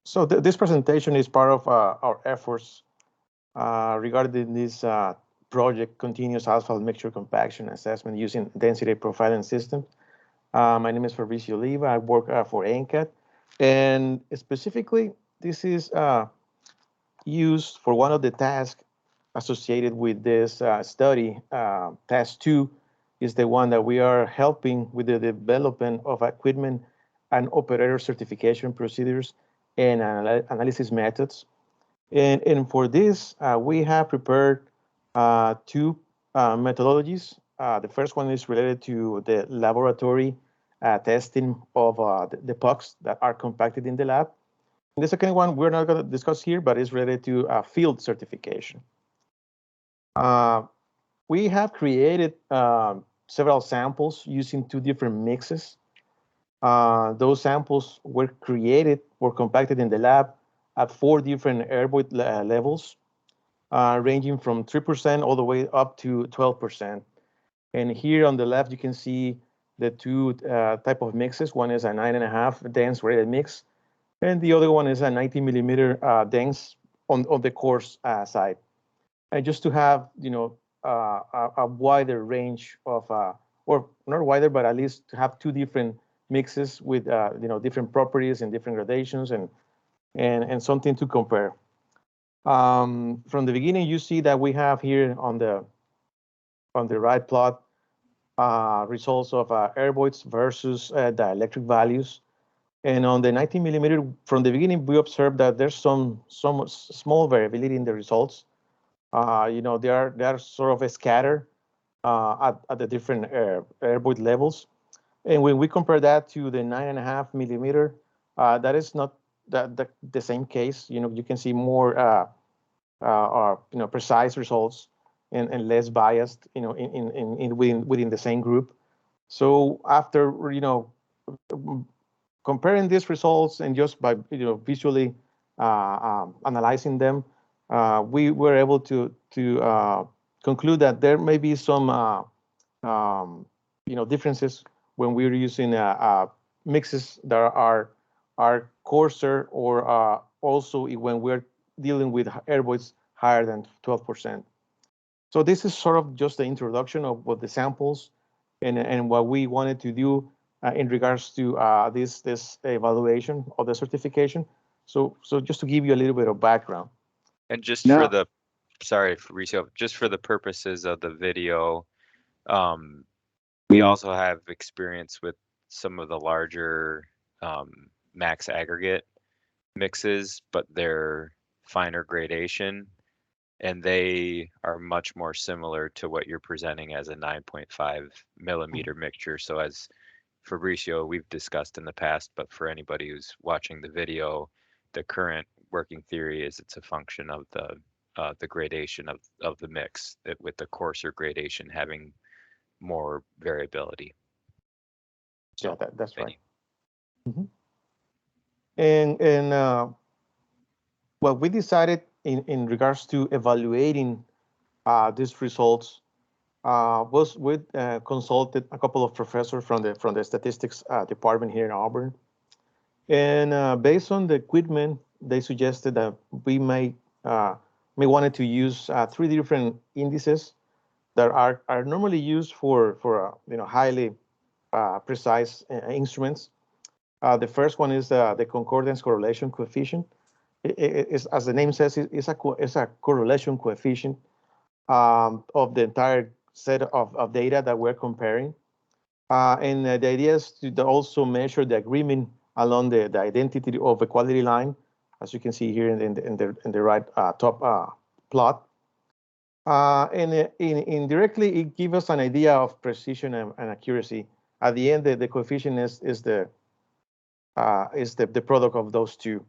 So this presentation is part of our efforts regarding this project, continuous asphalt mixture compaction assessment using density profiling system. My name is Fabricio Oliva. I work for NCAT, and specifically, this is used for one of the tasks associated with this study. Task 2 is the one that we are helping with the development of equipment and operator certification procedures and analysis methods. And for this, we have prepared two methodologies. The first one is related to the laboratory testing of the pucks that are compacted in the lab. And the second one we're not going to discuss here, but it's related to field certification. We have created several samples using two different mixes. Those samples were compacted in the lab at 4 different air void levels, ranging from 3% all the way up to 12%. And here on the left, you can see the two type of mixes. One is a 9.5 dense rated mix, and the other one is a 90 millimeter dense on the coarse side. And just to have, a wider range of, or not wider, but at least to have two different mixes with, different properties and different gradations and something to compare. From the beginning, you see that we have here on the right plot results of air voids versus dielectric values. And on the 19 millimeter, from the beginning, we observed that there's some small variability in the results. They are sort of scattered at the different air void levels. And when we compare that to the 9.5 millimeter, that is not the same case. You can see more precise results and less biased, within the same group. So after comparing these results and just by visually analyzing them, we were able to conclude that there may be some differences when we're using mixes that are coarser, or also when we're dealing with air voids higher than 12%. So this is sort of just the introduction of what the samples and what we wanted to do in regards to this evaluation of the certification. So just to give you a little bit of background. And just for the, sorry, Fabricio, just for the purposes of the video, we also have experience with some of the larger max aggregate mixes, but they're finer gradation, and they are much more similar to what you're presenting as a 9.5 millimeter mixture. So as Fabricio, we've discussed in the past, but for anybody who's watching the video, the current working theory is it's a function of the gradation of the mix, with the coarser gradation having more variability. So, yeah, that's right. Mm-hmm. And what we decided in regards to evaluating these results was we consulted a couple of professors from the statistics department here in Auburn, and based on the equipment, they suggested that we may wanted to use 3 different indices that are normally used for highly precise instruments. The first one is the concordance correlation coefficient. As the name says, it's a correlation coefficient of the entire set of data that we're comparing. And the idea is to also measure the agreement along the identity of equality line, as you can see here in the right top plot. And indirectly, it gives us an idea of precision and accuracy. At the end, the coefficient is the product of those two.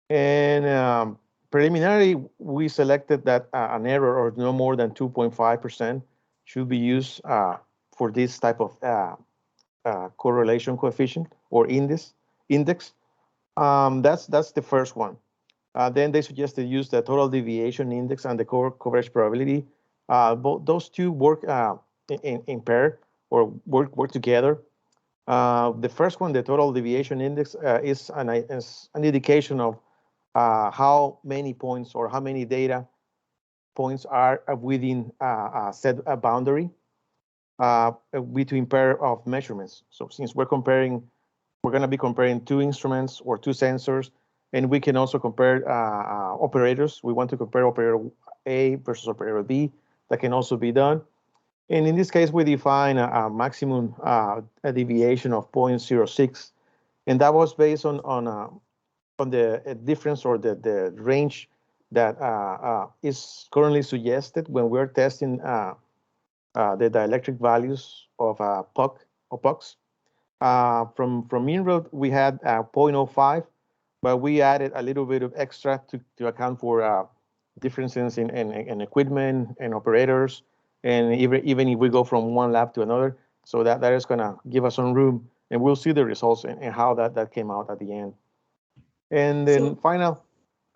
And preliminarily, we selected that an error of no more than 2.5% should be used for this type of correlation coefficient or index. That's the first one. Then they suggested use the total deviation index and the coverage probability. Those two work in pair or work together. The first one, the total deviation index, is an indication of how many points or how many data points are within a set boundary between pair of measurements. So since we're going to be comparing two instruments or two sensors, and we can also compare operators. We want to compare operator A versus operator B. That can also be done. And in this case, we define a maximum a deviation of 0.06, and that was based on the difference or the range that is currently suggested when we're testing the dielectric values of puck or pucks. From inroad, we had 0.05, but we added a little bit of extra to account for differences in equipment and operators, and even if we go from one lab to another. So that is going to give us some room, and we'll see the results and how that came out at the end. And then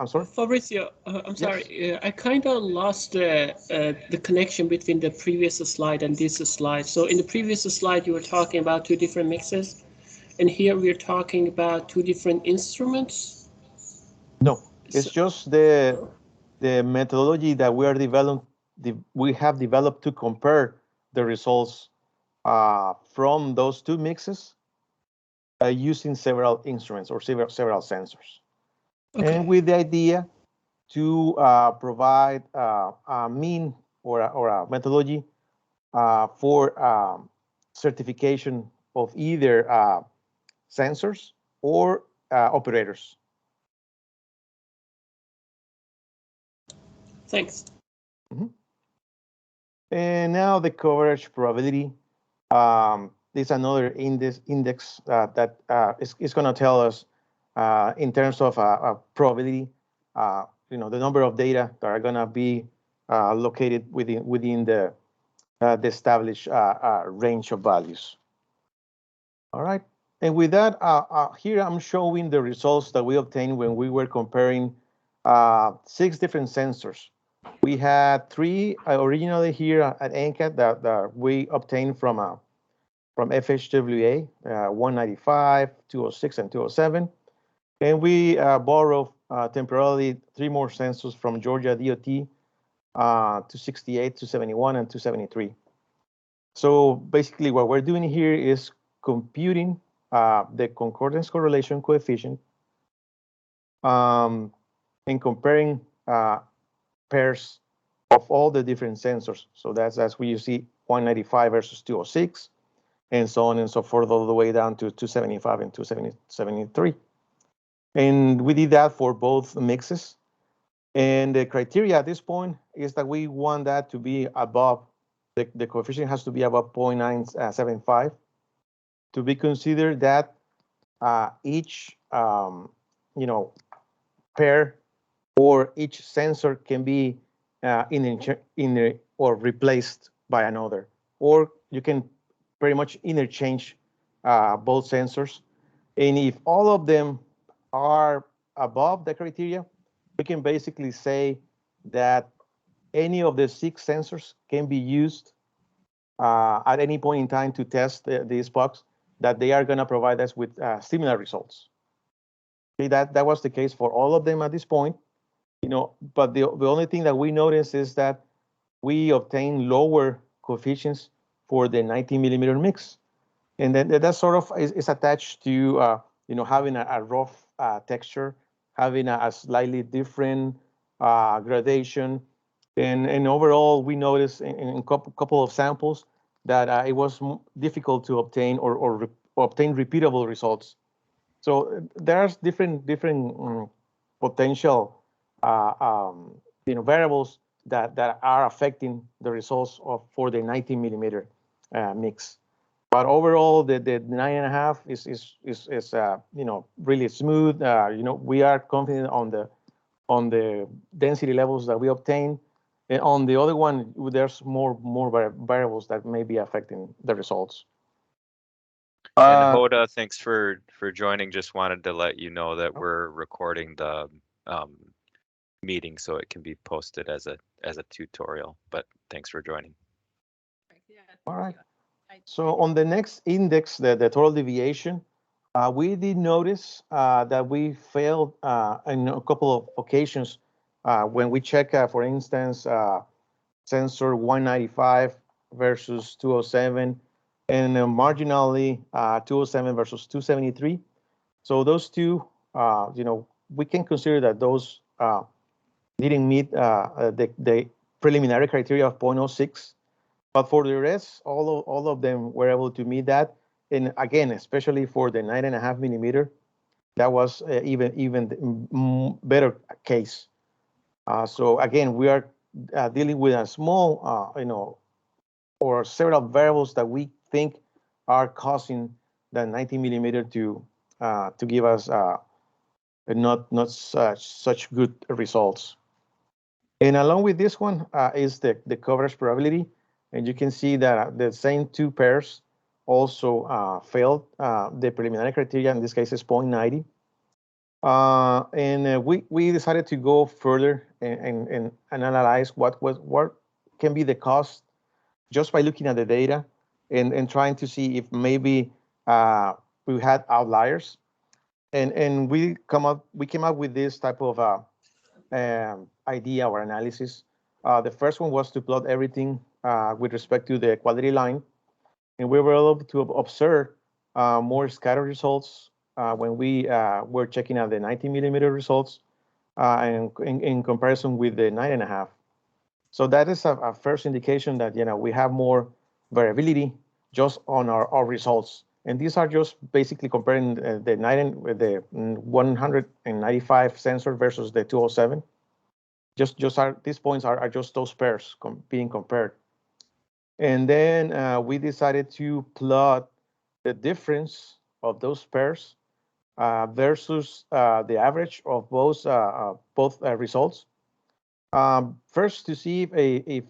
I'm sorry? Fabricio, I'm sorry. I kind of lost the connection between the previous slide and this slide. So in the previous slide, you were talking about two different mixes, and here we're talking about two different instruments. No, it's just the methodology that we have developed to compare the results from those two mixes using several instruments or several sensors. Okay. And with the idea to provide a mean or a methodology for certification of either sensors or operators. Thanks. Mm-hmm. And now the coverage probability. This is another index that is going to tell us in terms of probability, the number of data that are going to be located within the established range of values. All right. And with that, here I'm showing the results that we obtained when we were comparing 6 different sensors. We had 3 originally here at NCAT that we obtained from FHWA, 195, 206, and 207. And we borrowed temporarily 3 more sensors from Georgia DOT, 268, 271, and 273. So basically what we're doing here is computing the concordance correlation coefficient and comparing pairs of all the different sensors. So that's where you see 195 versus 206, and so on and so forth, all the way down to 275 and 273. And we did that for both mixes. And the criteria at this point is that we want that to be above, the coefficient has to be above 0.975 to be considered that each pair or each sensor can be or replaced by another, or you can pretty much interchange both sensors. And if all of them are above the criteria, we can basically say that any of the 6 sensors can be used at any point in time to test these pucks, that they are going to provide us with similar results. Okay, that was the case for all of them at this point. But the only thing that we noticed is that we obtain lower coefficients for the 90 millimeter mix. And then that sort of is attached to having a rough texture, having a slightly different gradation. And overall, we noticed in a couple of samples that it was difficult to obtain or obtain repeatable results. So there's different potential variables that are affecting the results for the 90 millimeter mix. But overall, the 9.5 is really smooth. We are confident on the density levels that we obtain. And on the other one, there's more variables that may be affecting the results. And Hoda, thanks for joining. Just wanted to let you know that we're recording the meeting so it can be posted as a tutorial. But thanks for joining. All right. So on the next index, the total deviation, we did notice that we failed in a couple of occasions when we check, for instance, sensor 195 versus 207, and marginally 207 versus 273. So those two, we can consider that those didn't meet the preliminary criteria of 0.06. But for the rest, all of them were able to meet that. And again, especially for the 9.5 millimeter, that was even better case. So again, we are dealing with a small, or several variables that we think are causing the 90 millimeter to give us not such good results. And along with this one is the coverage probability. And you can see that the same two pairs also failed the preliminary criteria. In this case, is 0.90. And we decided to go further and analyze what can be the cost just by looking at the data and trying to see if maybe we had outliers. And we came up with this type of idea or analysis. The first one was to plot everything with respect to the quality line, and we were able to observe more scattered results when we were checking out the 90 millimeter results and in comparison with the 9.5. So that is a first indication that we have more variability just on our results. And these are just basically comparing the 195 sensor versus the 207. These points are just those pairs being compared. And then we decided to plot the difference of those pairs versus the average of both results. First, to see if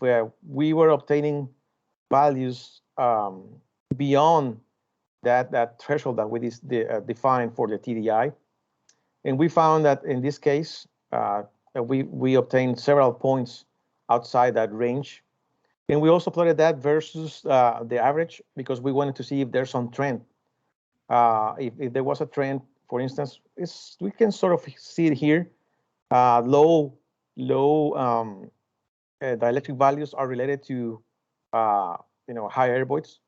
we were obtaining values beyond that threshold that we defined for the TDI. And we found that in this case, we obtained several points outside that range. And we also plotted that versus the average because we wanted to see if there's some trend. If there was a trend, for instance, we can sort of see it here. Low dielectric values are related to high airvoids.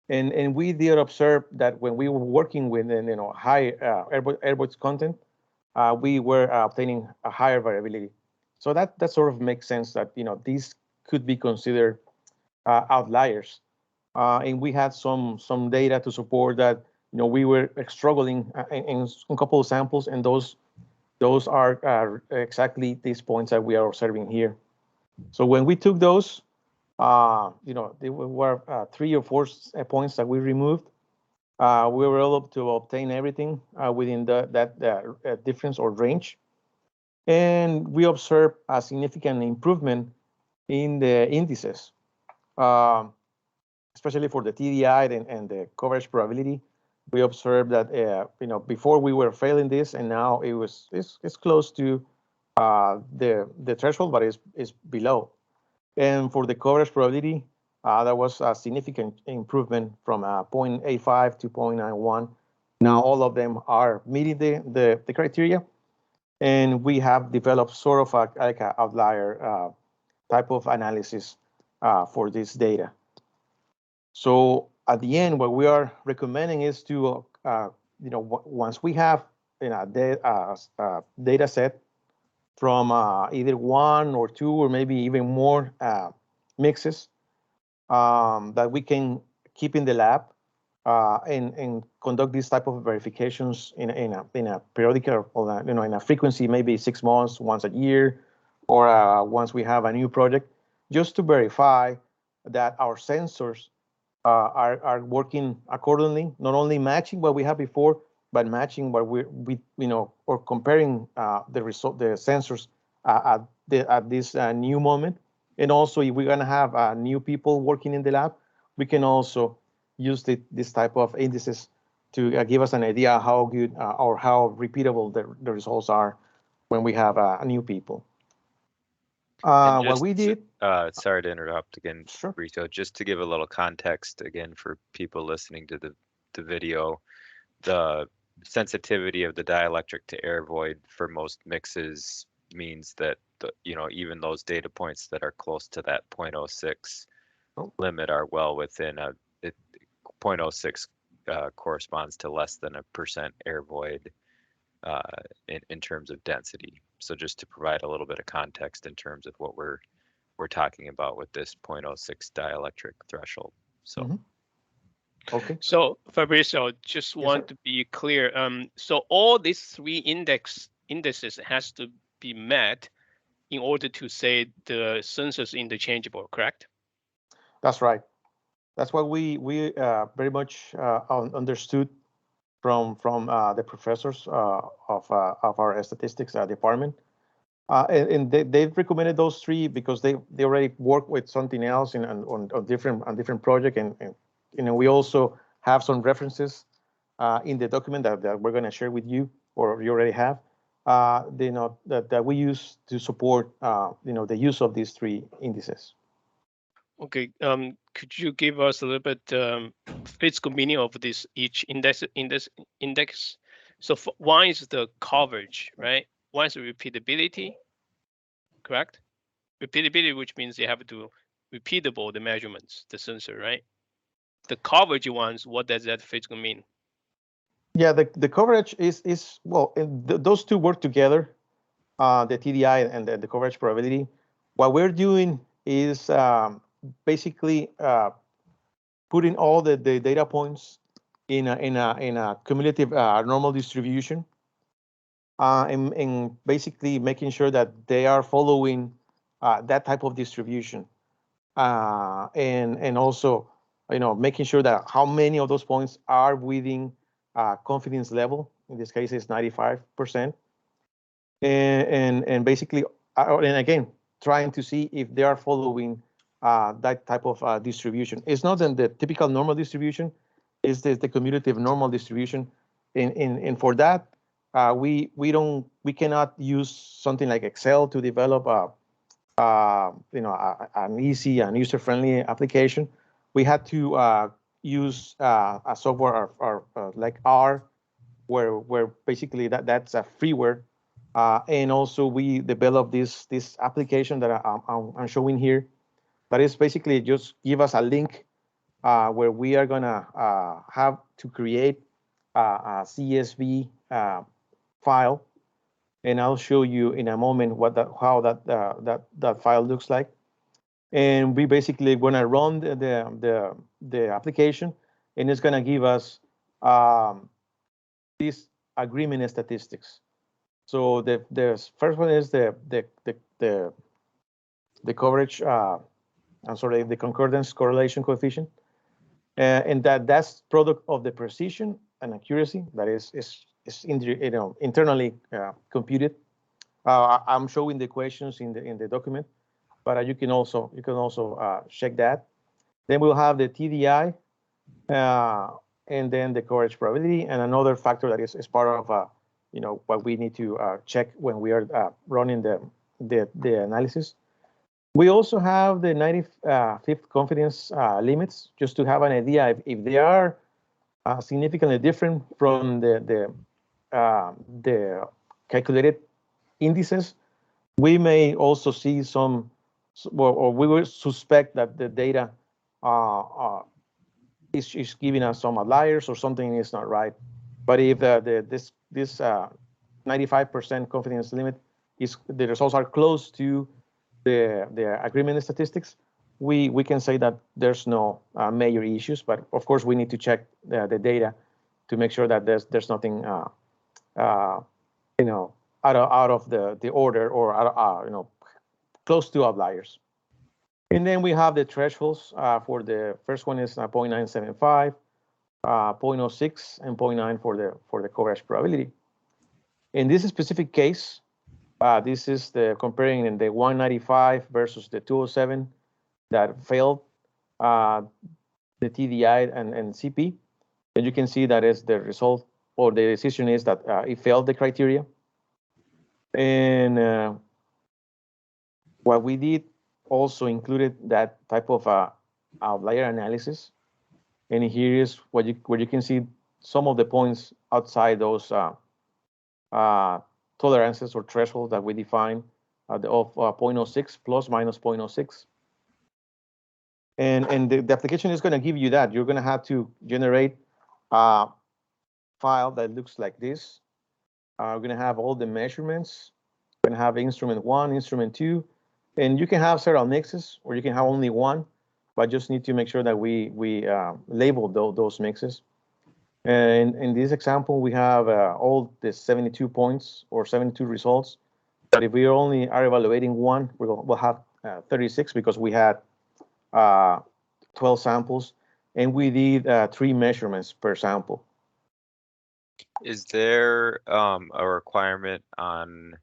And we did observe that when we were working with high airvoids content, we were obtaining a higher variability. So that sort of makes sense that these could be considered outliers. And we had some data to support that we were struggling in a couple of samples, and those are exactly these points that we are observing here. So when we took those, there were 3 or 4 points that we removed. We were able to obtain everything within that difference or range. And we observed a significant improvement in the indices, especially for the TDI and the coverage probability. We observed that before we were failing this, and now it's close to the threshold, but it's below. And for the coverage probability, there was a significant improvement from 0.85 to 0.91. Now all of them are meeting the criteria, and we have developed sort of like an outlier type of analysis for this data. So at the end, what we are recommending is to, once we have a data set from either 1 or 2 or maybe even more mixes that we can keep in the lab and conduct these type of verifications in a periodical, in a frequency, maybe 6 months, once a year, or once we have a new project, just to verify that our sensors are working accordingly, not only matching what we had before, but matching what or comparing the sensors at this new moment. And also, if we're going to have new people working in the lab, we can also use this type of indices to give us an idea how good or how repeatable the results are when we have new people. What we did. Sorry to interrupt again, Sure. Rito. Just to give a little context again for people listening to the video, the sensitivity of the dielectric to air void for most mixes means that even those data points that are close to that 0.06 limit are well within 0.06 corresponds to less than 1% air void in terms of density. So just to provide a little bit of context in terms of what we're talking about with this 0.06 dielectric threshold. So. Okay. So Fabrizio, just want to be clear. So all these three indices has to be met in order to say the sensor is interchangeable, correct? That's right. That's what we very much understood from the professors of our statistics department, and they've recommended those three because they already work with something else on different project, and we also have some references in the document that we're going to share with you, or you already have, that we use to support the use of these three indices. Okay, could you give us a little bit physical meaning of this each index? So one is the coverage, right? One is the repeatability, correct? Repeatability, which means you have to repeatable the measurements, the sensor, right? The coverage ones, what does that physically mean? Yeah, the coverage is well, those two work together, the TDI and the coverage probability. What we're doing is basically putting all the data points in a cumulative normal distribution, and basically making sure that they are following that type of distribution, and also making sure that how many of those points are within confidence level. In this case, it's 95%, and basically, and again, trying to see if they are following that type of distribution. It's not in the typical normal distribution; it's the cumulative normal distribution. And for that, we cannot use something like Excel to develop an easy and user-friendly application. We had to use a software like R, where basically that's a freeware. And also we developed this application that I'm showing here, that is basically just give us a link where we are gonna have to create a CSV file, and I'll show you in a moment how that file looks like. And we basically gonna run the application, and it's gonna give us this agreement statistics. So the first one is the coverage. I'm sorry, the concordance correlation coefficient, and that's product of the precision and accuracy that is internally computed. I'm showing the equations in the document, but you can also check that. Then we'll have the TDI, and then the coverage probability, and another factor that is part of what we need to check when we are running the analysis. We also have the 95th confidence limits, just to have an idea if they are significantly different from the calculated indices. We may also see some, or we will suspect that the data is giving us some outliers or something is not right. But if this 95% confidence limit the results are close to the agreement statistics, we can say that there's no major issues. But of course, we need to check the data to make sure that there's nothing out of the order, or close to outliers. And then we have the thresholds. For the first one is 0.975, 0.06, and 0.9 for the coverage probability. In this specific case, this is comparing in the 195 versus the 207 that failed the TDI and CP. And you can see that is the result, or the decision is that it failed the criteria. And what we did also included that type of outlier analysis. And here is where you can see some of the points outside those tolerances or thresholds that we define of 0.06 plus minus 0.06. And the application is going to give you that. You're going to have to generate a file that looks like this. We're going to have all the measurements. We're going to have instrument 1, instrument 2, and you can have several mixes, or you can have only one, but just need to make sure that we label those mixes. And in this example, we have all the 72 points or 72 results. But if we only are evaluating one, we'll have 36 because we had 12 samples, and we did 3 measurements per sample. Is there a requirement on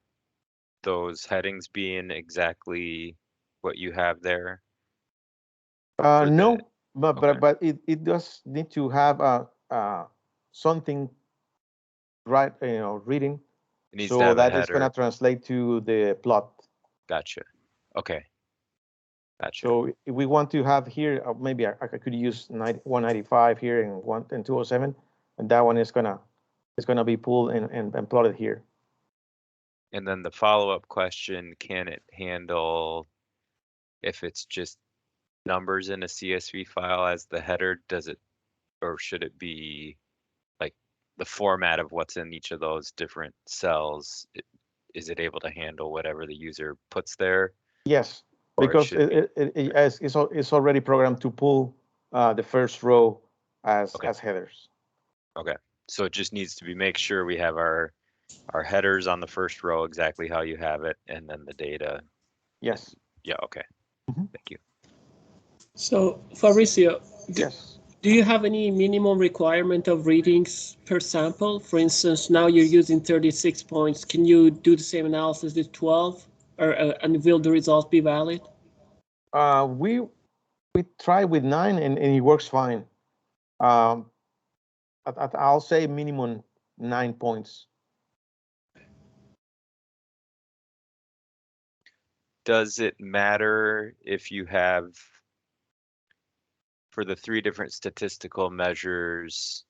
those headings being exactly what you have there? No, but okay. but it does need to have something right, reading, It needs so to have that a is going to header. translate to the plot. Gotcha. Okay. Gotcha. So if we want to have here, maybe I could use 195 here and 207, and that one is gonna be pulled and plotted here. And then the follow-up question, can it handle if it's just numbers in a CSV file as the header? Does it, or should it be like the format of what's in each of those different cells? Is it able to handle whatever the user puts there? Yes, Or because it's already programmed to pull the first row as headers. Okay, so it just needs to be, make sure we have our headers on the first row exactly how you have it, and then the data. Yes. Yeah, okay. Thank you. So Fabricio, yes. Do you have any minimum requirement of readings per sample? For instance, now you're using 36 points. Can you do the same analysis with 12, and will the results be valid? We try with 9 and it works fine. I'll say minimum 9 points. Does it matter if you have, for the 3 different statistical measures,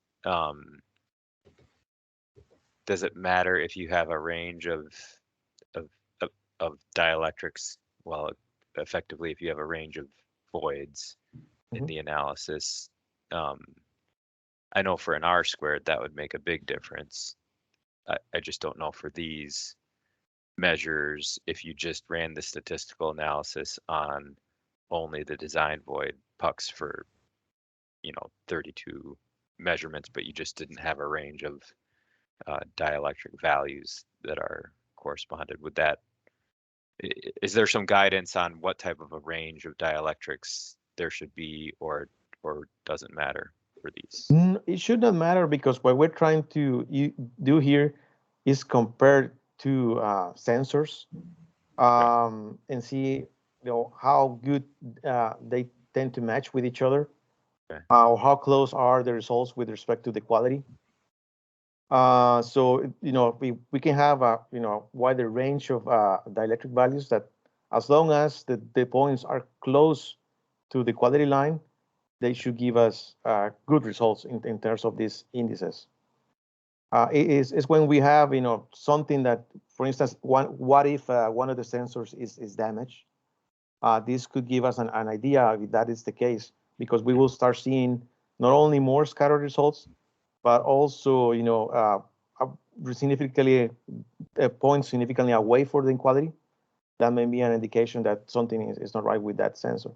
does it matter if you have a range of dielectrics? Well, effectively, if you have a range of voids in the analysis, I know for an R squared that would make a big difference. I just don't know for these measures if you just ran the statistical analysis on only the design void pucks for 32 measurements, but you just didn't have a range of dielectric values that are corresponded with that. Is there some guidance on what type of a range of dielectrics there should be, or doesn't matter for these? It should not matter, because what we're trying to do here is compare two sensors and see how good they tend to match with each other, or how close are the results with respect to the quality. So we can have a wider range of dielectric values, that as long as the points are close to the quality line, they should give us good results in terms of these indices. It's when we have something that, for instance, what if one of the sensors is damaged? This could give us an idea if that is the case, because we will start seeing not only more scattered results, but also significantly points significantly away for the inequality. That may be an indication that something is not right with that sensor.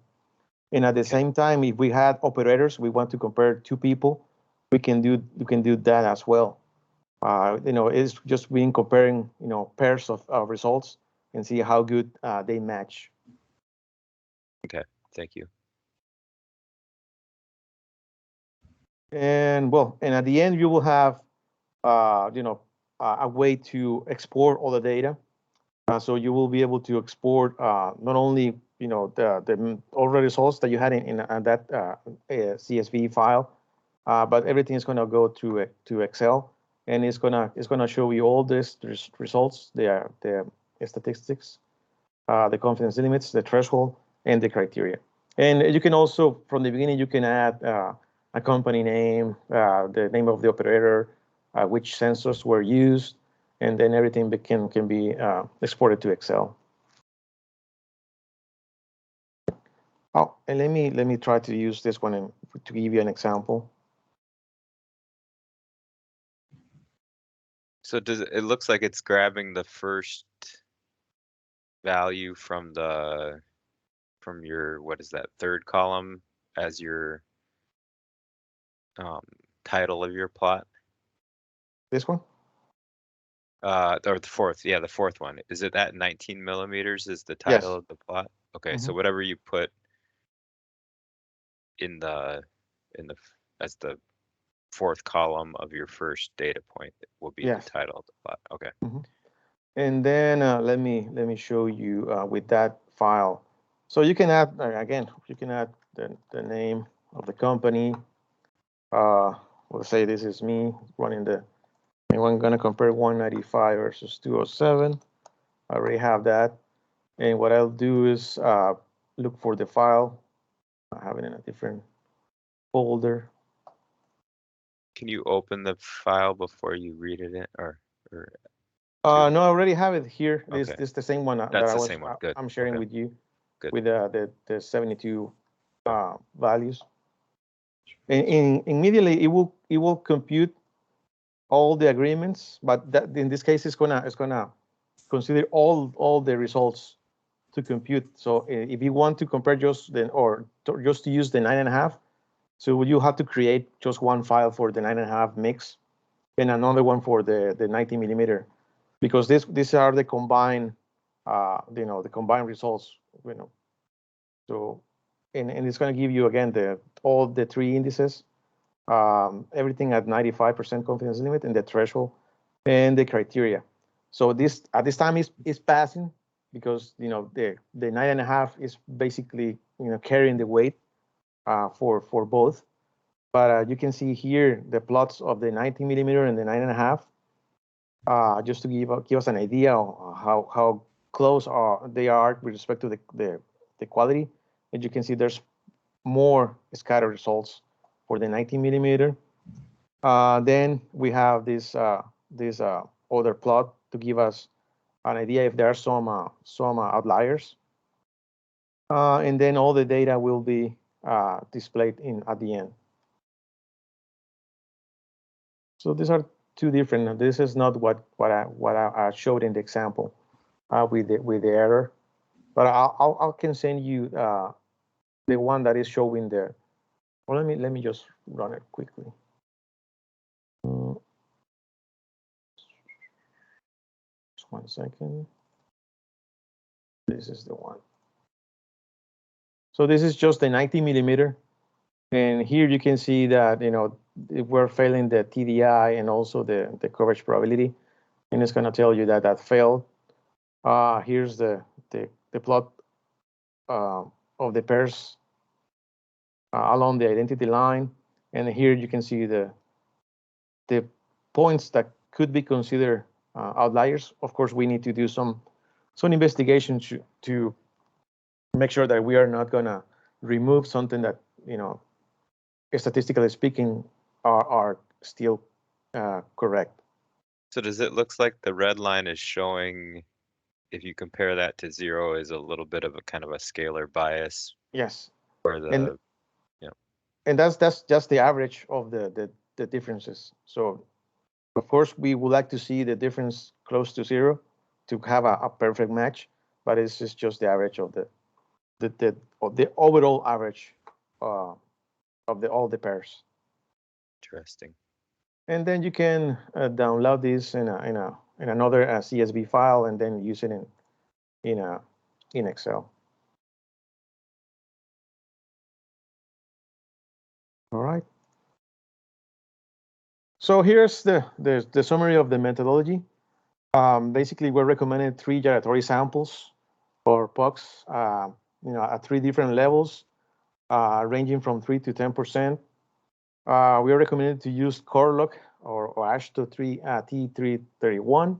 And at the same time, if we had operators, we want to compare two people, we can do that as well. It's just being comparing pairs of results and see how good they match. Okay, thank you. And at the end, you will have a way to export all the data. So you will be able to export not only the all the results that you had in that CSV file, but everything is going to go to Excel, and it's gonna show you all this results, the statistics, the confidence limits, the threshold, and the criteria. And you can also, from the beginning, you can add a company name, the name of the operator, which sensors were used, and then everything can be exported to Excel. Oh, and let me try to use this one to give you an example. So it looks like it's grabbing the first value from your, what is that, third column as your title of your plot? This one? Or the fourth, yeah, the fourth one. Is it at 19 millimeters is the title of the plot? Okay, so whatever you put in the as the fourth column of your first data point will be the title of the plot. Okay. And then let me show you with that file. So you can add again. You can add the name of the company. We'll say this is me running the. And I'm going to compare 195 versus 207. I already have that. And what I'll do is look for the file. I have it in a different folder. Can you open the file before you read it in, or no, I already have it here. This Okay. is the same one That's that the same one. Good. I'm sharing Okay. with you. Good. With the 72 values. And immediately it will compute all the agreements, but that in this case it's gonna consider all the results to compute. So if you want to compare just just to use the 9.5, so you have to create just one file for the 9.5 mix and another one for the 90 millimeter, because these are the combined the combined results, So and it's going to give you again all the three indices, everything at 95% confidence limit, and the threshold and the criteria. So this at this time is passing because the 9.5 is basically carrying the weight for both. But you can see here the plots of the 90 millimeter and the 9.5, just to give us an idea of how close they are with respect to the quality. And you can see there's more scattered results for the 90 millimeter. Then we have this other plot to give us an idea if there are some outliers. And then all the data will be displayed at the end. So these are two different. This is not what I showed in the example with the error, but I can send you the one that is showing the. Well, let me just run it quickly. Just 1 second. This is the one. So this is just the 90 millimeter, and here you can see that we're failing the TDI and also the coverage probability, and it's going to tell you that failed. Here's the plot of the pairs along the identity line, and here you can see the points that could be considered outliers. Of course, we need to do some investigation to make sure that we are not going to remove something that statistically speaking are still correct. So does it look like the red line is showing, if you compare that to 0, is a little bit of a kind of a scalar bias? Yes. For the and that's just the average of the differences. So of course we would like to see the difference close to 0 to have a perfect match, but it's just the average of the overall average of all the pairs. Interesting. And then you can download this in another CSV file and then use it in Excel. All right. So here's the summary of the methodology. Basically, we're recommending 3 gyratory samples for POCs, at 3 different levels, ranging from 3 to 10%. We are recommended to use Corlock or ASHTO T331.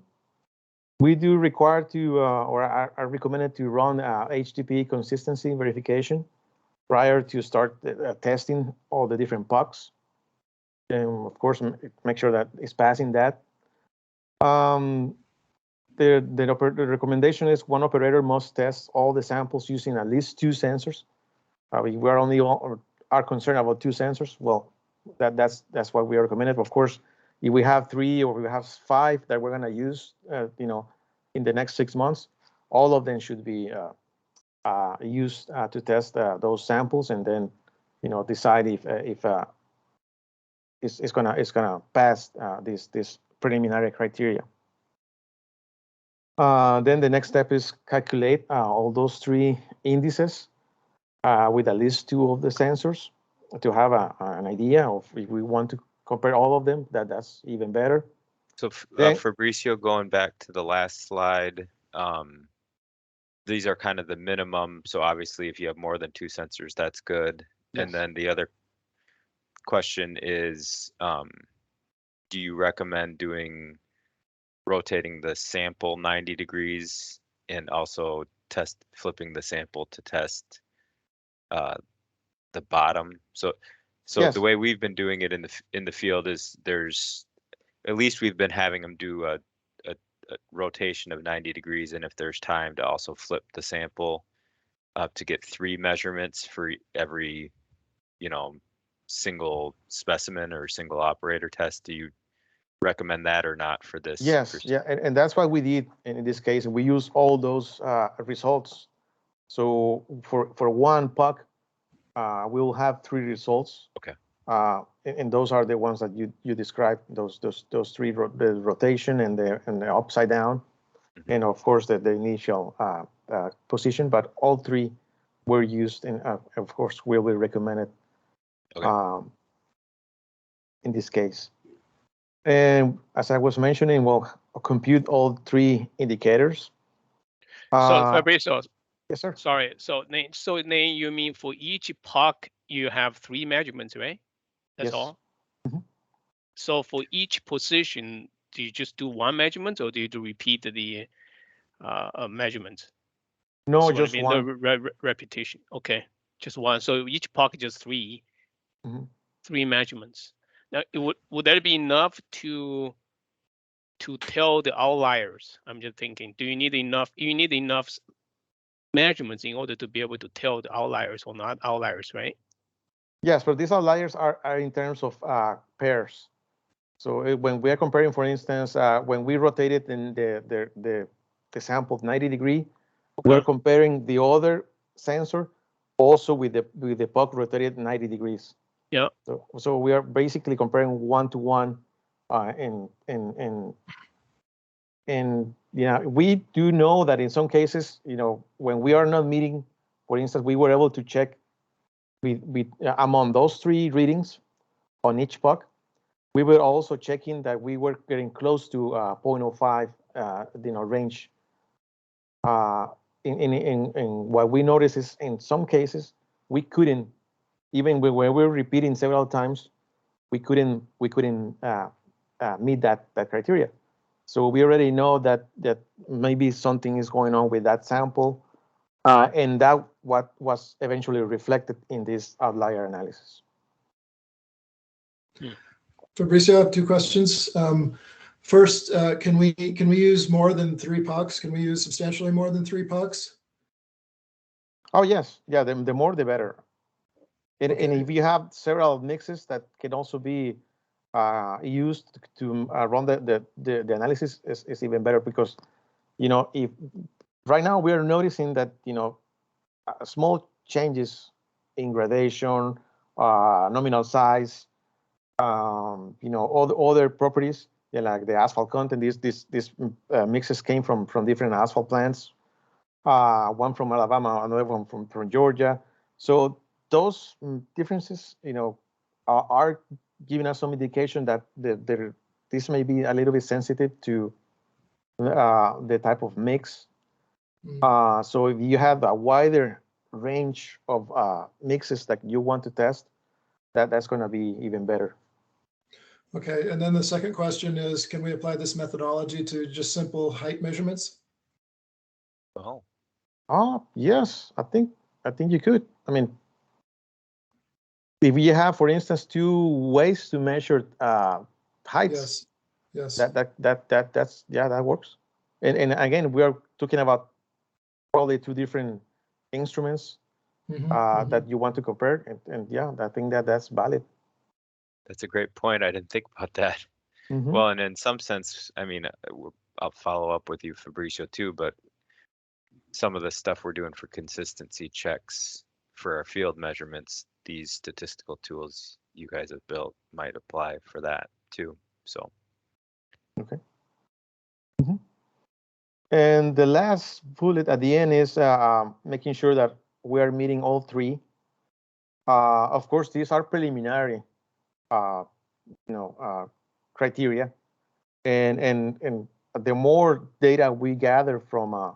We do require to, or are recommended to run HTTP consistency verification prior to start testing all the different pucks. And of course, make sure that it's passing that. The recommendation is one operator must test all the samples using at least 2 sensors. We are only are concerned about 2 sensors. Well, that's what we are recommended. Of course, if we have 3 or we have 5 that we're going to use, in the next 6 months, all of them should be used to test those samples, and then, decide if it's gonna pass this preliminary criteria. Then the next step is calculate all those 3 indices with at least 2 of the sensors to have an idea of if we want to compare all of them. That's even better. So Fabricio, going back to the last slide, these are kind of the minimum. So obviously, if you have more than 2 sensors, that's good. Yes. And then the other question is, do you recommend rotating the sample 90 degrees and also flipping the sample to test the bottom? So yes. The way we've been doing it in the field is at least we've been having them do a rotation of 90 degrees, and if there's time to also flip the sample to get 3 measurements for every single specimen or single operator test. Do you recommend that or not for this? Yes, yeah, and that's what we did in this case. We use all those results. So for one puck, we'll have 3 results. Okay. And those are the ones that you described. Those 3: the rotation and the upside down, mm-hmm. and of course the initial position. But all 3 were used, and of course will be recommended. Okay. In this case. And as I was mentioning, we'll compute all 3 indicators. So Fabricio, yes, sir. Sorry. So then you mean for each puck you have 3 measurements, right? That's yes. all. Mm-hmm. So for each position, do you just do 1 measurement, or do you repeat the measurement? No, so just 1. The repetition. Okay, just 1. So each puck is just 3. Mm-hmm. 3 measurements. Now, would that be enough to tell the outliers? I'm just thinking. Do you need enough? You need enough measurements in order to be able to tell the outliers or not outliers, right? Yes, but these outliers are in terms of pairs. So when we are comparing, for instance, when we rotated in the sample 90 degree, okay. We're comparing the other sensor also with the puck rotated 90 degrees. Yeah. So we are basically comparing 1-to-1, and we do know that in some cases, when we are not meeting, for instance, we were able to check among those 3 readings on each puck, we were also checking that we were getting close to 0.05 range. In what we noticed is in some cases we couldn't, even when we were repeating several times, we couldn't meet that criteria. So we already know that maybe something is going on with that sample, and that what was eventually reflected in this outlier analysis. Fabricio, I have 2 questions. First, can we use more than 3 pucks? Can we use substantially more than 3 pucks? Oh yes, yeah. The more the better. And, okay. And if you have several mixes, that can also be used to run the analysis is even better, because if right now we are noticing that small changes in gradation, nominal size, all the other properties, like the asphalt content. These mixes came from different asphalt plants. One from Alabama, another one from Georgia. So those differences, are giving us some indication that this may be a little bit sensitive to the type of mix. So if you have a wider range of mixes that you want to test, that's going to be even better. Okay, and then the second question is, can we apply this methodology to just simple height measurements? Oh, Yes, I think you could. I mean, if you have, for instance, two ways to measure heights, Yes. that works. And again, we are talking about probably two different instruments that you want to compare, and yeah, I think that's valid. that's a great point. I didn't think about that. Well, and in some sense, I mean, I'll follow up with you, Fabricio, too, but some of the stuff we're doing for consistency checks for our field measurements, these statistical tools you guys have built might apply for that too. So. Okay. And the last bullet at the end is making sure that we are meeting all three. Of course, these are preliminary, criteria, and the more data we gather from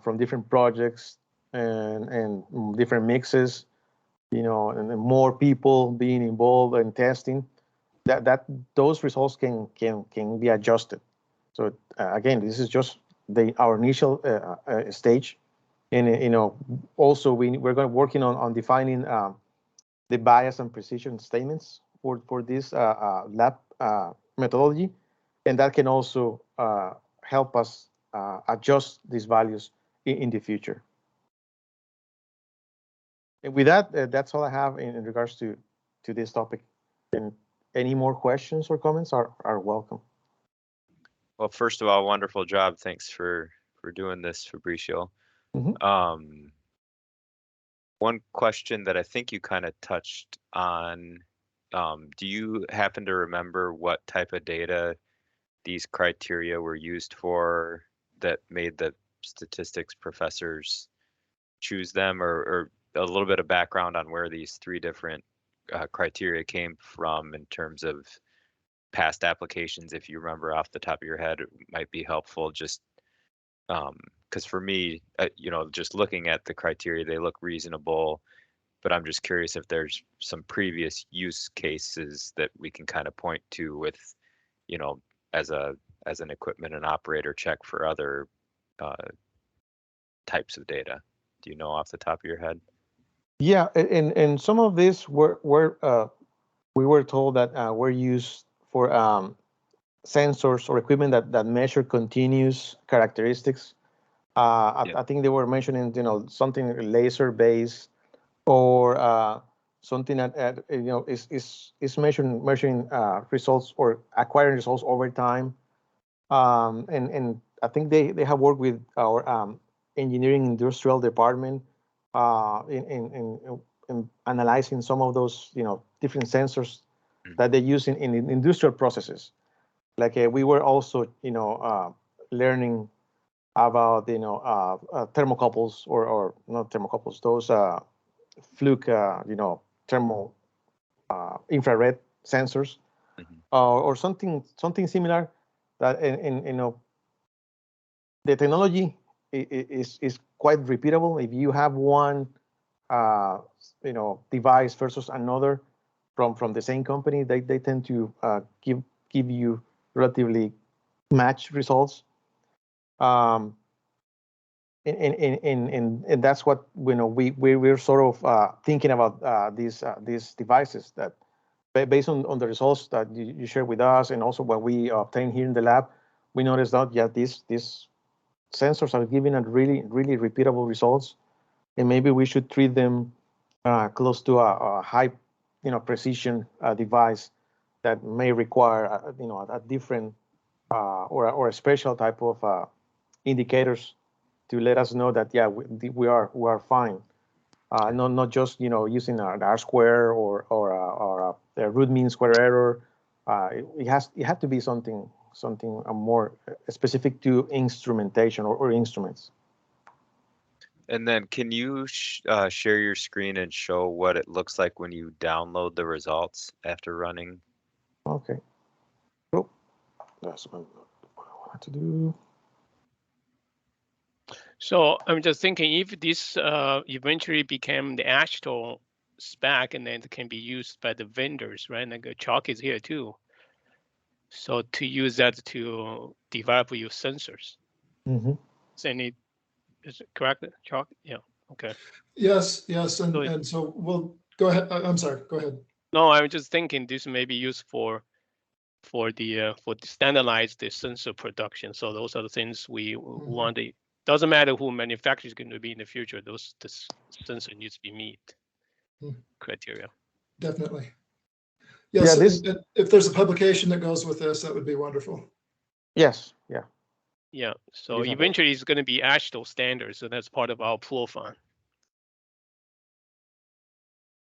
from different projects and different mixes, and the more people being involved in testing, that those results can be adjusted. So again, this is just our initial stage, and also we're going working on defining the bias and precision statements for this lab methodology, and that can also help us adjust these values in the future. And with that, that's all I have in regards to this topic. And any more questions or comments are welcome. Well, first of all, wonderful job. Thanks for doing this, Fabricio. One question that I think you kind of touched on, do you happen to remember what type of data these criteria were used for that made the statistics professors choose them, or a little bit of background on where these three different criteria came from in terms of past applications? If you remember off the top of your head, it might be helpful, just because for me, just looking at the criteria, they look reasonable, but I'm just curious if there's some previous use cases that we can kind of point to with, as an equipment and operator check for other types of data. Do you know off the top of your head? Yeah, and some of this we were told that were used for sensors or equipment that measure continuous characteristics. I think they were mentioning, something laser based, or something that is measuring results or acquiring results over time. And I think they have worked with our engineering industrial department in analyzing some of those different sensors that they use in industrial processes. Like we were also learning about thermocouples or not thermocouples, those fluke thermal infrared sensors, or something similar, that the technology is quite repeatable. If you have one device versus another from the same company, they tend to give you relatively matched results. And that's what we're sort of thinking about these devices, that based on the results that you share with us, and also what we obtain here in the lab, we noticed that these sensors are giving a really repeatable results, and maybe we should treat them close to a high precision device that may require a different or a special type of indicators to let us know that we are fine. Not just using an R-square or a root mean square error. It had to be something more specific to instrumentation or instruments. And then can you share your screen and show what it looks like when you download the results after running? Okay. Oh, that's what I wanted to do. So I'm just thinking, if this eventually became the actual spec, and then it can be used by the vendors, right? Like Chalk is here too. So to use that to develop your sensors. Mm-hmm. Is it correct, Chuck? Yeah. Okay. Yes, and So- and so we'll go ahead. I'm sorry. Go ahead. No, I'm just thinking this may be used for the standardized the sensor production. So those are the things we want. Doesn't matter who manufacturer is going to be in the future. This sensor needs to be meet criteria. Definitely. Yes, Yeah, and if there's a publication that goes with this, that would be wonderful. Yes, yeah. Yeah. So Exactly. eventually it's going to be AASHTO standards, so that's part of our profile.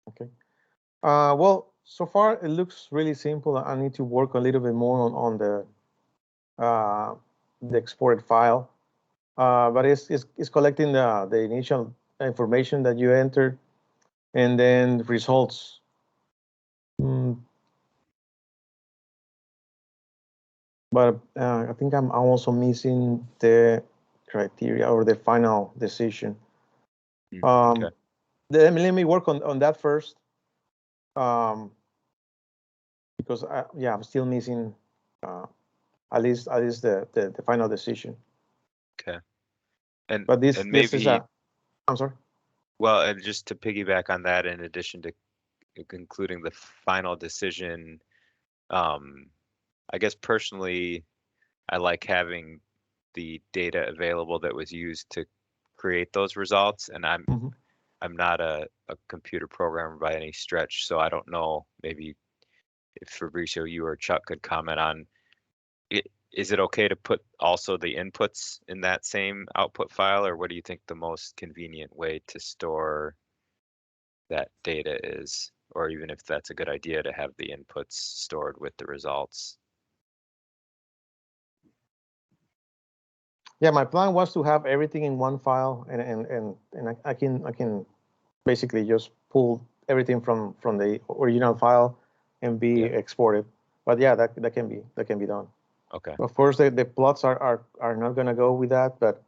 Okay. Well, so far it looks really simple. I need to work a little bit more on the exported file. But it's collecting the initial information that you entered, and then results. But I think I'm also missing the criteria or the final decision. Okay. Let me work on that first. Because I'm still missing at least the final decision. Okay. But this maybe, is I'm sorry. Well, and just to piggyback on that, in addition to concluding the final decision, I guess personally, I like having the data available that was used to create those results. And I'm not a computer programmer by any stretch, so I don't know, maybe if Fabricio, you or Chuck could comment on it. Is it okay to put also the inputs in that same output file, or what do you think the most convenient way to store that data is, or even if that's a good idea to have the inputs stored with the results? Yeah, my plan was to have everything in one file, and I can basically just pull everything from the original file and be exported. But yeah, that can be done. Okay. Of course, the plots are not gonna go with that, but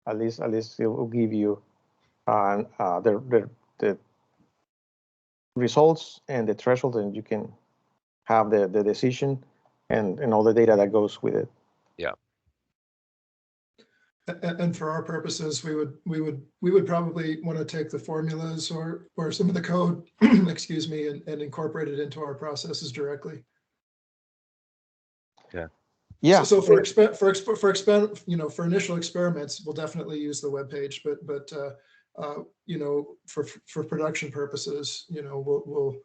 at least it will give you the results and the threshold, and you can have the decision and all the data that goes with it. Yeah. And for our purposes, we would probably want to take the formulas or some of the code, excuse me, and incorporate it into our processes directly. Yeah. Yeah. So for initial experiments, we'll definitely use the web page, but for production purposes, we'll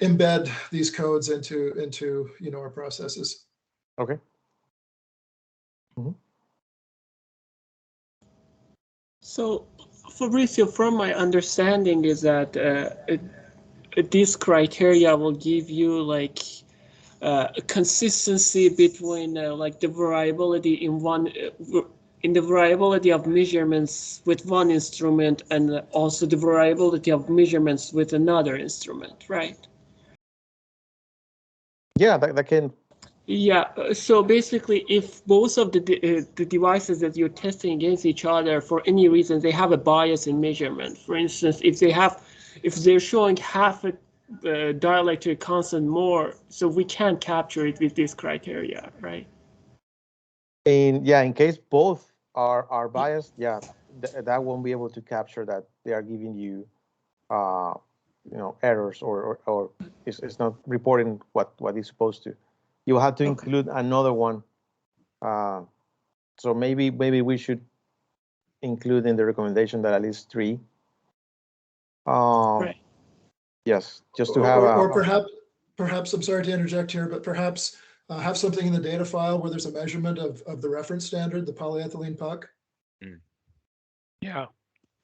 embed these codes into our processes. Okay. So, Fabricio, from my understanding is that this criteria will give you like a consistency between like the variability in the variability of measurements with one instrument and also the variability of measurements with another instrument, right? Yeah, that can. Yeah, so basically, if both of the devices that you're testing against each other, for any reason, they have a bias in measurement. For instance, if they're showing half a dielectric constant more, so we can't capture it with this criteria, right? In case both are biased, yeah, that won't be able to capture that they are giving you, errors or it's not reporting what it's supposed to. You have to include another one. So maybe we should include in the recommendation that at least 3. Right. Yes, just to have or perhaps I'm sorry to interject here, but perhaps have something in the data file where there's a measurement of the reference standard, the polyethylene puck. Yeah,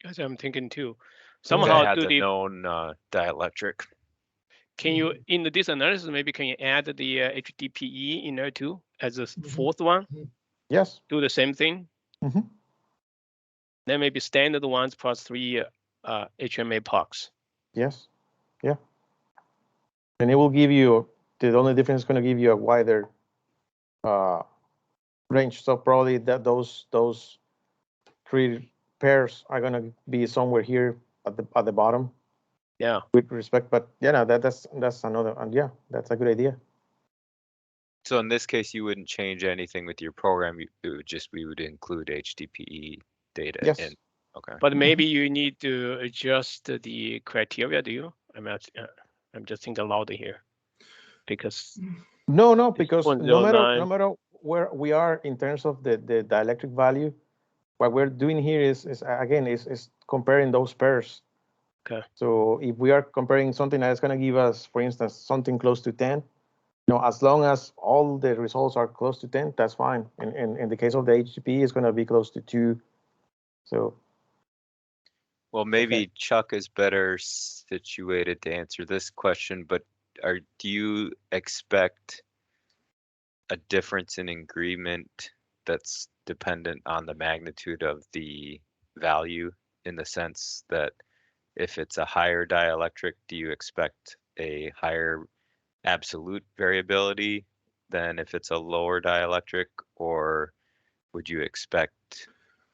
as I'm thinking too. Somehow Somehow has do a the known dielectric. Can you, in this analysis, maybe can you add the HDPE in there too as a fourth one? Yes. Do the same thing. Then maybe standard ones plus 3 HMA pucks. Yes. Yeah. And it will give you, the only difference is going to give you a wider range. So probably that those 3 pairs are going to be somewhere here at the bottom. Yeah. With respect, but yeah, no, that's another, and yeah, that's a good idea. So in this case, you wouldn't change anything with your program. We would include HDPE data Yes. in. Okay. But maybe you need to adjust the criteria, do you? I'm just thinking louder here, because No, because no 0.09. matter where we are in terms of the dielectric value, what we're doing here is again is comparing those pairs. Okay. So if we are comparing something that's going to give us, for instance, something close to 10, as long as all the results are close to 10, that's fine. And in the case of the HGP, it's going to be close to 2. So. Well, maybe Chuck is better situated to answer this question, but do you expect a difference in agreement that's dependent on the magnitude of the value, in the sense that if it's a higher dielectric, do you expect a higher absolute variability than if it's a lower dielectric, or would you expect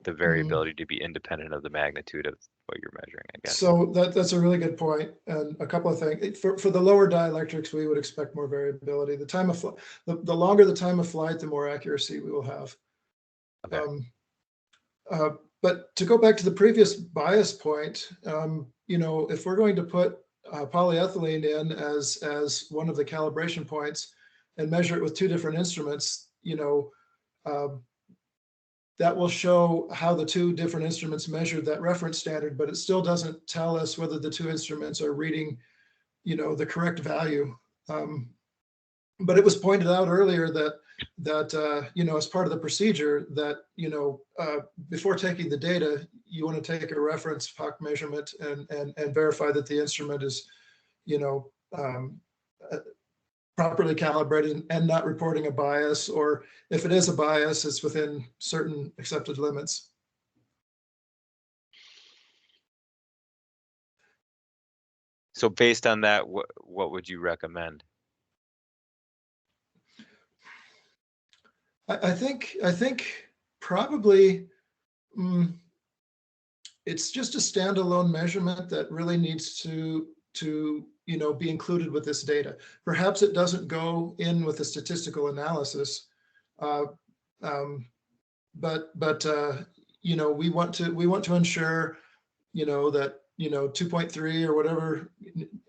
the variability to be independent of the magnitude of what you're measuring, I guess? So that's a really good point, and a couple of things. For the lower dielectrics, we would expect more variability. The time of the longer the time of flight, the more accuracy we will have. Okay. But to go back to the previous bias point, if we're going to put polyethylene in as one of the calibration points and measure it with 2 different instruments, that will show how the 2 different instruments measured that reference standard, but it still doesn't tell us whether the 2 instruments are reading, the correct value. But it was pointed out earlier that as part of the procedure that, before taking the data, you want to take a reference POC measurement and verify that the instrument is, properly calibrated and not reporting a bias, or if it is a bias, it's within certain accepted limits. So based on that, what would you recommend? I think probably it's just a standalone measurement that really needs to be included with this data. Perhaps it doesn't go in with the statistical analysis, but we want to ensure that 2.3 or whatever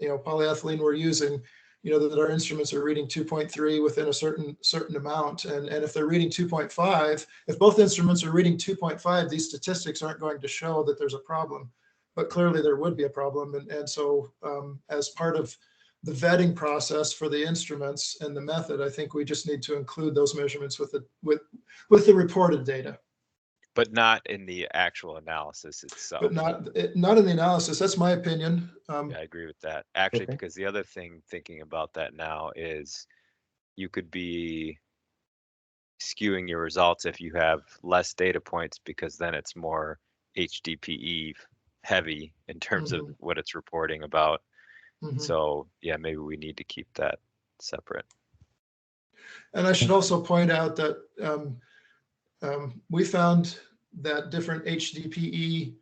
polyethylene we're using, that our instruments are reading 2.3 within a certain amount, and if they're reading 2.5, if both instruments are reading 2.5, these statistics aren't going to show that there's a problem, but clearly there would be a problem, and so as part of the vetting process for the instruments and the method, I think we just need to include those measurements with the reported data. But not in the actual analysis itself. But not in the analysis. That's my opinion. Yeah, I agree with that. Actually, because the other thing thinking about that now is you could be skewing your results if you have less data points, because then it's more HDPE heavy in terms of what it's reporting about. So yeah, maybe we need to keep that separate. And I should also point out that we found that different HDPE,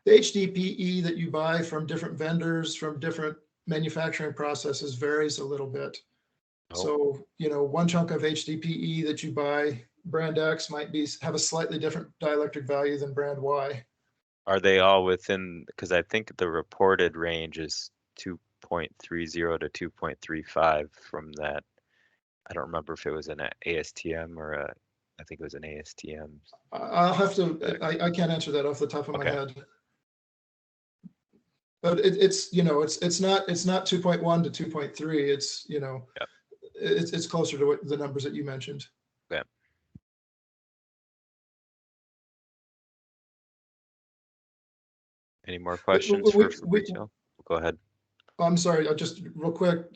the HDPE that you buy from different vendors, from different manufacturing processes, varies a little bit. So, one chunk of HDPE that you buy, brand X, might have a slightly different dielectric value than brand Y. Are they all within, because I think the reported range is 2.30 to 2.35 from that. I don't remember if it was an ASTM or I think it was an ASTM. I'll have to, I can't answer that off the top of my head. But it's not 2.1 to 2.3. It's, it's closer to the numbers that you mentioned. Okay. Any more questions for Fabrizio? Go ahead. I'm sorry, just real quick,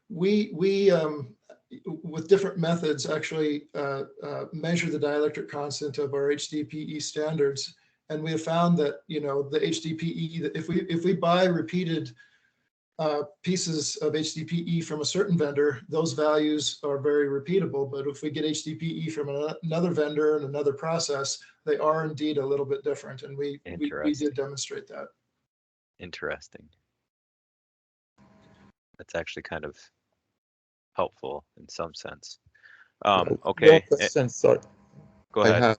we with different methods actually measure the dielectric constant of our HDPE standards, and we have found that the HDPE, that if we buy repeated pieces of HDPE from a certain vendor, those values are very repeatable. But if we get HDPE from another vendor and another process, they are indeed a little bit different, and we did demonstrate that. Interesting. That's actually kind of helpful in some sense. Yeah, Okay. one question, sorry. Go I ahead.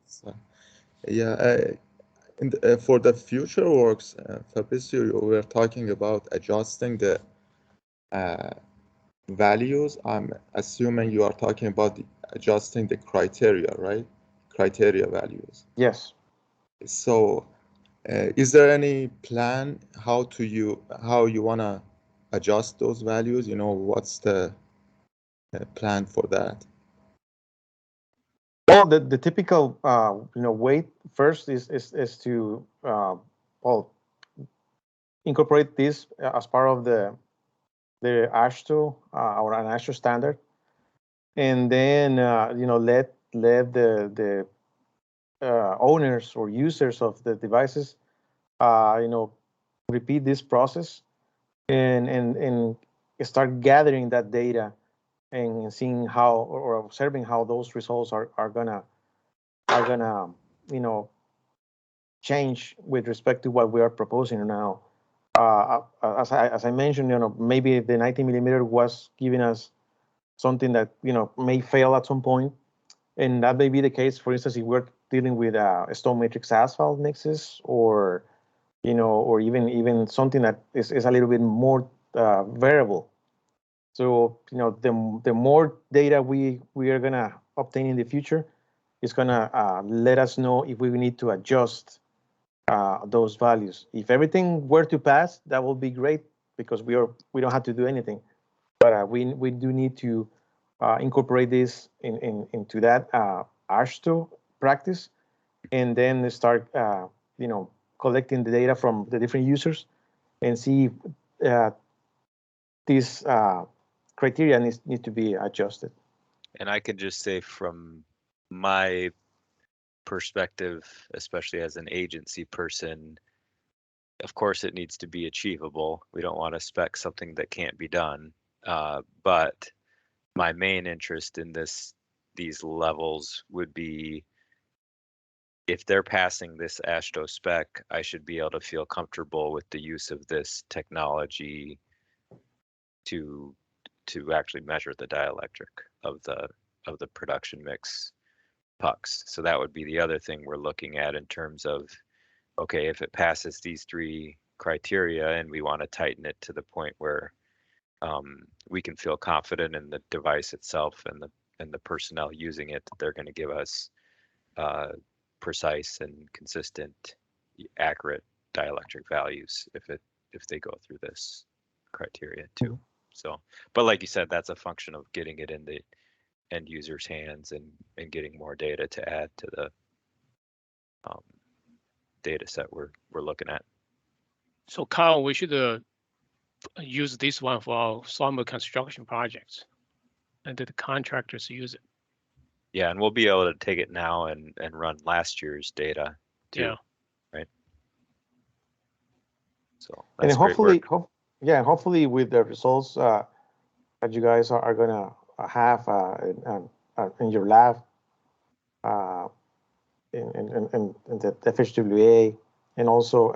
have, for the future works, Fabricio, you were talking about adjusting the values. I'm assuming you are talking about adjusting the criteria, right? Criteria values. Yes. So, is there any plan how you wanna adjust those values? You know, what's the plan for that? Well, the typical way first is to well incorporate this as part of the ASHTO or an ASHTO standard, and then let the owners or users of the devices repeat this process and start gathering that data and seeing how or observing how those results are gonna change with respect to what we are proposing now. As I mentioned, maybe the 90 millimeter was giving us something that may fail at some point, and that may be the case. For instance, if we're dealing with stone matrix asphalt mixes, or or even something that is a little bit more variable. So the more data we are gonna obtain in the future is gonna let us know if we need to adjust those values. If everything were to pass, that will be great because we don't have to do anything. But we do need to incorporate this into that ASHTO practice, and then start collecting the data from the different users and see if these criteria need to be adjusted. And I can just say from my perspective, especially as an agency person, of course it needs to be achievable. We don't want to spec something that can't be done. But my main interest in these levels would be, if they're passing this ASHTO spec, I should be able to feel comfortable with the use of this technology to actually measure the dielectric of the production mix pucks. So that would be the other thing we're looking at in terms of, okay, if it passes these three criteria and we want to tighten it to the point where we can feel confident in the device itself and the personnel using it, that they're going to give us precise and consistent, accurate dielectric values if they go through this criteria too. So, but like you said, that's a function of getting it in the end users' hands and getting more data to add to the data set we're looking at. So Kyle, we should use this one for our summer construction projects, and the contractors use it. Yeah, and we'll be able to take it now and run last year's data too, Yeah. right? So And that's hopefully, great work. hopefully with the results that you guys are gonna have in your lab, in the FHWA, and also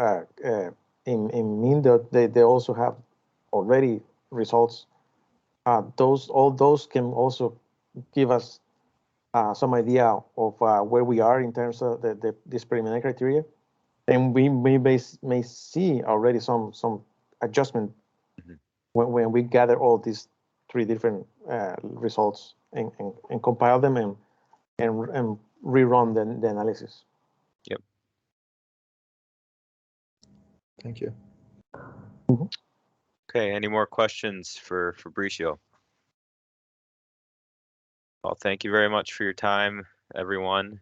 in MINDOT, they also have already results. All those can also give us some idea of where we are in terms of this preliminary criteria, and we may see already some adjustment when we gather all these three different results and compile them and rerun the analysis. Yep. Thank you. Okay, any more questions for Fabricio? Well, thank you very much for your time, everyone.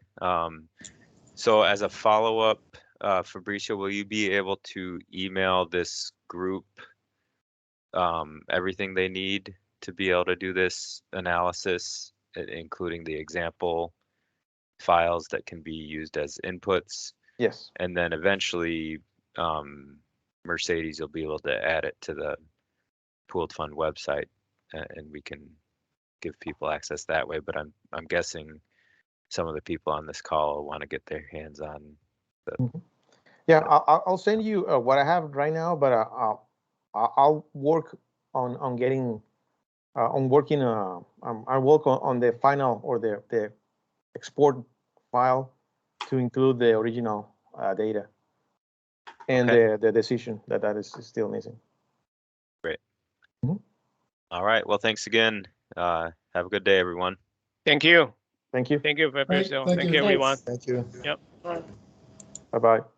So as a follow-up, Fabricio, will you be able to email this group everything they need to be able to do this analysis, including the example files that can be used as inputs? Yes. And then eventually, Mercedes will be able to add it to the pooled fund website, and we can give people access that way. But I'm guessing some of the people on this call want to get their hands on the. Yeah, I'll send you what I have right now, but I'll work on getting on working. I work on the final or the export file to include the original data and the decision that is still missing. Great. All right. Well, thanks again. Have a good day, everyone. Thank you. Thank you. Thank you, Professor. Thank Thank you. you, everyone. Thank you. Yep. Bye-bye.